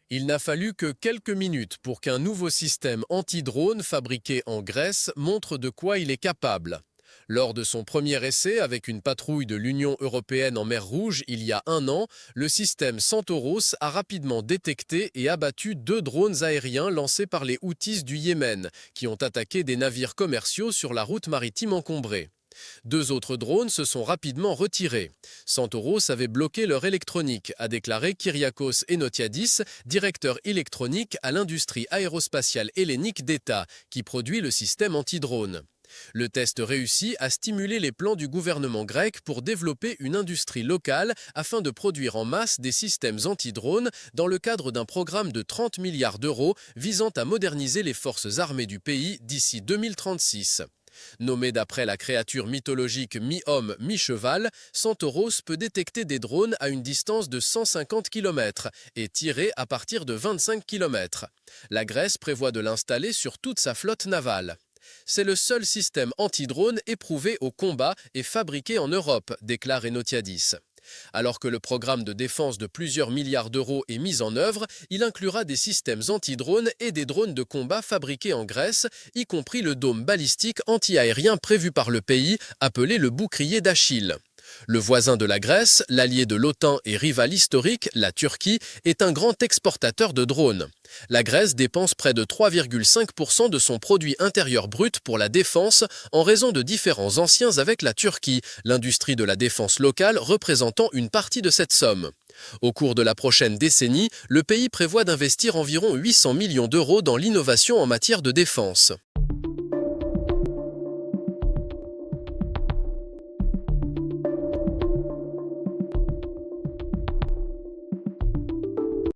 Il n'a fallu que quelques minutes pour qu'un nouveau système anti-drone fabriqué en Grèce montre de quoi il est capable. Lors de son premier essai avec une patrouille de l'Union européenne en mer Rouge il y a un an, le système Centaurus a rapidement détecté et abattu 2 drones aériens lancés par les Houthis du Yémen, qui ont attaqué des navires commerciaux sur la route maritime encombrée. 2 autres drones se sont rapidement retirés. Centaurus avait bloqué leur électronique, a déclaré Kyriakos Enotiadis, directeur électronique à l'industrie aérospatiale hellénique d'État, qui produit le système anti-drone. Le test réussi a stimulé les plans du gouvernement grec pour développer une industrie locale afin de produire en masse des systèmes anti-drones dans le cadre d'un programme de 30 milliards d'euros visant à moderniser les forces armées du pays d'ici 2036. Nommé d'après la créature mythologique mi-homme, mi-cheval, Centaurus peut détecter des drones à une distance de 150 km et tirer à partir de 25 km. La Grèce prévoit de l'installer sur toute sa flotte navale. C'est le seul système anti-drone éprouvé au combat et fabriqué en Europe, déclare Enotiadis. Alors que le programme de défense de plusieurs milliards d'euros est mis en œuvre, il inclura des systèmes anti-drones et des drones de combat fabriqués en Grèce, y compris le dôme balistique anti-aérien prévu par le pays, appelé le bouclier d'Achille. Le voisin de la Grèce, l'allié de l'OTAN et rival historique, la Turquie, est un grand exportateur de drones. La Grèce dépense près de 3,5% de son produit intérieur brut pour la défense en raison de différends anciens avec la Turquie, l'industrie de la défense locale représentant une partie de cette somme. Au cours de la prochaine décennie, le pays prévoit d'investir environ 800 millions d'euros dans l'innovation en matière de défense.